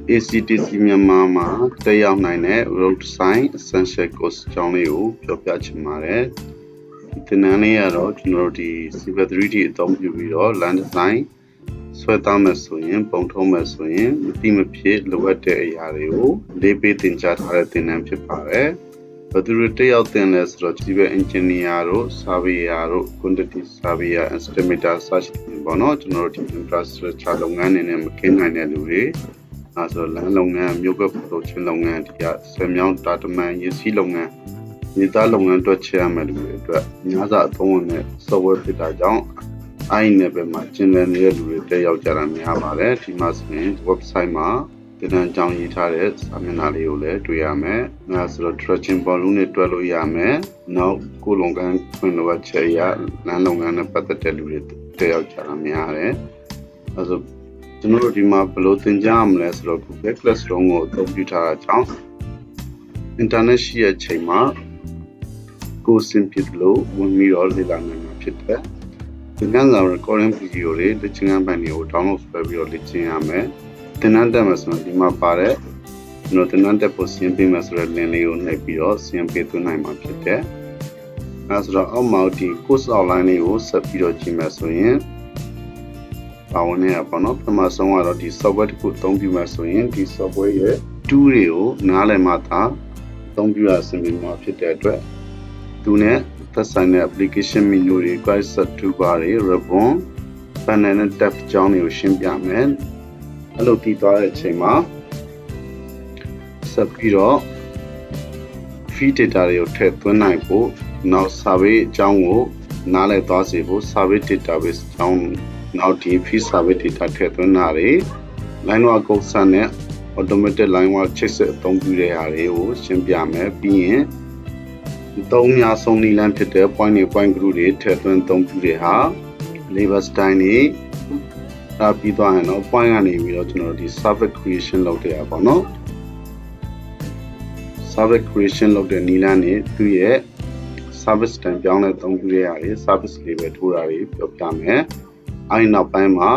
ACTC Myanmar တက်ရောက်နိုင်တဲ့ road design essential course အကြောင်းလေးကိုပြောပြချင်ပါတယ်။ဒီသင်တန်းလေးကတော့ကျွန်တော်တို့ဒီ Civil 3D အသုံးပြုပြီးတော့ land design ဆွဲသားမယ်ဆိုရင်ပုံထုံးမယ်ဆိုရင်မတိမဖြစ်လိုအပ်တဲ့အရာတွေကိုလေးပေးသင်ကြားထားတဲ့သင်တန်းဖြစ်ပါတယ်။ဘယ်သူတွေတက်ရောက်သင်လဲဆိုတော့ Civil Engineer တို့ Surveyor တို့ Quantity Surveyor Estimator စသဖြင့်ပေါ့နော်ကျွန်တော်တို့ဒီ infrastructure လုပ်ငန်းတွေနဲ့မကင်းနိုင်တဲ့လူတွေအဲဆိုလမ်းလုပ်ငန်းမြို့ကပ်လုပ်ခြင်းလုပ်ငန်းဒီကဆယ်မြောင်းတာတမန်ရစီလုပ်ငန်းမြေသားလုပ်ငန်းတွက်ချရမယ်လူတွေအတွက်များစွာအသုံးဝင်တဲ့ software ဖြစ်တာကြောင့်အဲ့ဒီနယ်ပယ်မှာကျင်လည်နေတဲ့လူတွေတက်ရောက်ကြတာများပါတယ်ဒီမှာဆိုရင် website မှာသင်တန်းအကြောင်းရေးထားတဲ့စာမျက်နှာလေးကိုလည်းတွေ့ရမယ်။အဲဆိုတော့ Dredging Volume နဲ့တွဲလို့ရမယ်။နောက်ကိုလုံကန်ဖွင့်လို့ချက်ရလမ်းလုပ်ငန်းနဲ့ပတ်သက်တဲ့လူတွေတက်ရောက်ကြတာများတယ်။အဲဆိုကျွန်တော်တို့ဒီမှာဘယ်လိုသင်ကြားရမလဲဆိုတော့ Google Classroom ကိုအသုံးပြုထားတာကြောင့် internet ရှိတဲ့ချိန်မှာကိုယ်စင်ဖြစ်လို့ဝင်ပြီးတော့လေ့လာနိုင်မှာဖြစ်တယ်။ဒီကနေ့ recording video တွေလေ့ကျင့်ခန်းပိုင်းတွေကို download ဆွဲပြီးတော့လေ့ကျင့်ရမယ်။သင်တန်းတက်မယ်ဆိုရင်ဒီမှာပါတဲ့ကျွန်တော်သင်တန်းတက်ဖို့ဆင်းပေးမယ်ဆိုတဲ့ link လေးကိုနှိပ်ပြီးတော့ဆင်းပေးသွင်းနိုင်မှာဖြစ်တယ်။အဲဆိုတော့အောက်မှာဒီ course outline လေးကိုဆက်ပြီးတော့ကြည့်မယ်ဆိုရင်ပါဝင်နေရပါတော့ပထမဆုံးကတော့ဒီ software တစ်ခုအသုံးပြုမယ်ဆိုရင်ဒီ software ရဲ့ tool တွေကိုနားလည်မှသာအသုံးပြုရအဆင်ပြေမှာဖြစ်တဲ့အတွက်သူနဲ့သက်ဆိုင်တဲ့ application menu တွေ Codeset toolbar တွေ ribbon panel နဲ့ tab အကြောင်းတွေကိုရှင်းပြမယ်အဲ့လိုတည်သွားတဲ့အချိန်မှာဆက်ပြီးတော့ feed data တွေကိုထည့်သွင်းနိုင်ဖို့နောက် survey အကြောင်းကိုနားလည်သွားစေဖို့ survey database အကြောင်းနောက်ဒီ feed survey data ထည့်သွင်းတာတွေ Linework Codeset နဲ့ automatic Linework checks အသုံးပြုတဲ့ဟာတွေကိုရှင်းပြမယ်ပြီးရင်သုံးများဆုံးနည်းလမ်းဖြစ်တဲ့ point တွေ point group တွေထည့်သွင်းအသုံးပြုတဲ့ဟာ label style တွေဒါပြီးသွားရင်တော့ point ကနေပြီးတော့ကျွန်တော်ဒီ service creation လုပ်တဲ့ဟာပေါ့နော် service creation လုပ်တဲ့နည်းလမ်းတွေသူ့ရဲ့ service တန်ပြောင်းလဲအသုံးပြုတဲ့ဟာတွေ service label ထိုးတာတွေပြောပြမယ်အဲဒီနောက်ပိုင်းမှာ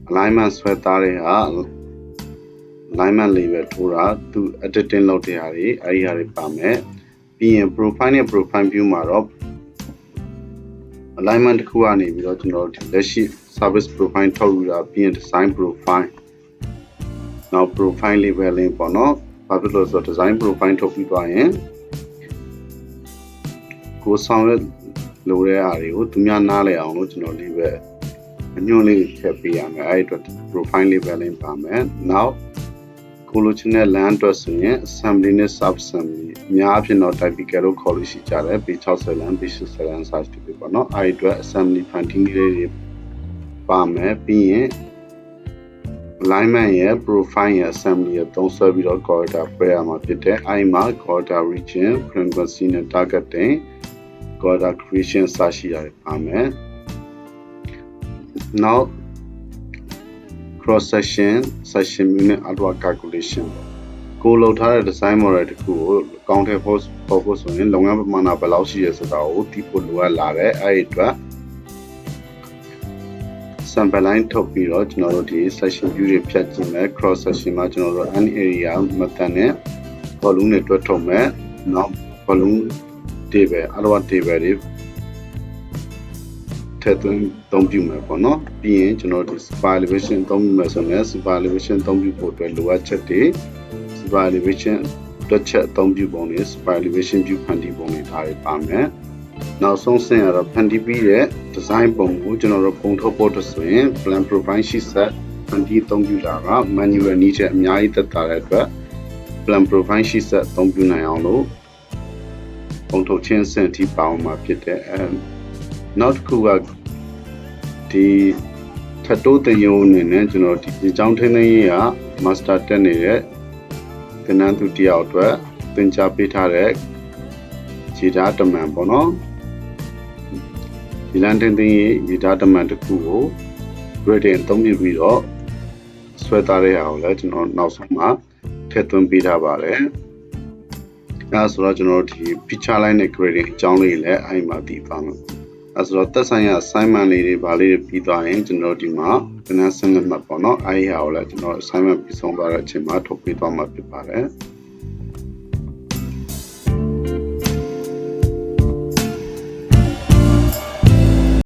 alignment ဆွဲသားတဲ့ဟာ alignment label ထိုးတာသူ editing လုပ်တဲ့ဟာတွေအဲဒီဟာတွေပါမယ်ပြီးရင် profile နဲ့ profile view မှာတော့ alignment တစ်ခုကနေပြီးတော့ကျွန်တော်တို့လက်ရှိ service profile ထုတ်ယူတာပြီးရင် design profile နောက် profile labeling ပေါ့နော်ဘာဖြစ်လို့ဆိုတော့ design profile ထုတ်ပြီးသွားရင်ကိုဆောင်ရဲ့လိုတဲ့အားတွေကိုသူများနားလည်အောင်လို့ကျွန်တော်လေးပဲအညွှန်းလေးထည့်ပေးရမယ်အဲ့အတွက် profile labeling ပါမယ်နောက်ကိုလိုချင်တဲ့ land အတွက်ဆိုရင် assembly နဲ့ sub-assembly အများအပြားတော့ typical လို့ခေါ်လို့ရှိကြတယ် B60 land B60 land size တွေပေါ့နော်အဲ့အတွက် assembly finding လေးတွေပါမယ်ပြီးရင် alignment ရဲ့ profile ရဲ့ assembly ရဲ့သုံးဆွဲပြီးတော့ corridor ဖွဲ့ရမှာဖြစ်တယ်အဲ့မှာ corridor region frequency နဲ့ targeting corridor creation စရှိတာပါမယ်နောက် cross section unit Earthwork calculation ကိုလောက်ထားတဲ့ design model တစ်ခုကိုအကောင့်ထဲပေါ်ဖို့ဆိုရင်လုပ်ငန်းပမာဏဘယ်လောက်ရှိရဆိုတာကိုသိဖို့လိုအပ်လာတယ်အဲ့ဒီအတွက် sample line ထုတ်ပြီးတော့ကျွန်တော်တို့ဒီ section view တွေဖြတ်ကြည့်မယ် cross section မှာကျွန်တော်တို့ an area method နဲ့ volume တွေတွက်ထုတ်မယ်နောက် volume table Earthwork table တွေထည့်သွင်းသုံးပြုမယ်ပေါ့နော်ပြီးရင်ကျွန်တော်ဒီ super elevation သုံးပြုမယ်ဆိုရင် super elevation သုံးပြုဖို့အတွက်လိုအပ်ချက်တွေ super elevation တွက်ချက်သုံးပြုပုံတွေ super elevation view ဖန်တီးပုံတွေဒါတွေပါမယ်နောက်ဆုံးဆင့်ရတော့ဖန်တီးပြီးတဲ့ design ပုံကိုကျွန်တော်တို့ပုံထုတ်ဖို့ဆိုရင် plan profile sheet set ဖန်တီးသုံးပြုတာက manual နည်းချက်အများကြီးသက်သာတဲ့အတွက် plan profile sheet set သုံးပြုနိုင်အောင်လို့ပုံထုတ်ခြင်းဆင့်အထိပါအောင်မှာဖြစ်တဲ့နောက်တစ်ခုကဒီထပ်တိုးတင်ရုံအနေနဲ့ကျွန်တော်ဒီအကြောင်းထင်းနေရ master တက်နေတဲ့သင်တန်းသူတယောက်အတွက်သင်ကြားပေးထားတဲ့ခြေသားတမန်ပေါ့နော်ဒီလန်တင်တင်ခြေသားတမန်တစ်ခုကို grading အသုံးပြုပြီးတော့ဆွဲသားတဲ့ဟာကိုလည်းကျွန်တော်နောက်ဆုံးမှာထည့်သွင်းပေးထားပါတယ်အဲဆိုတော့ကျွန်တော်ဒီ feature line နဲ့ grading အကြောင်းလေးလည်းအဲ့မှာတည်သွားမယ် အဲဆိုတော့သက်ဆိုင်ရာ assignment လေးတွေဗာလေးတွေပြီးသွားရင်ကျွန်တော်ဒီမှာ finance နံပါတ်ပေါ့နော်အဲဒီဟာကိုလည်းကျွန်တော် assignment ပြီးဆုံးသွားတဲ့အချိန်မှာထုတ်ပေးသွားမှာဖြစ်ပါတယ်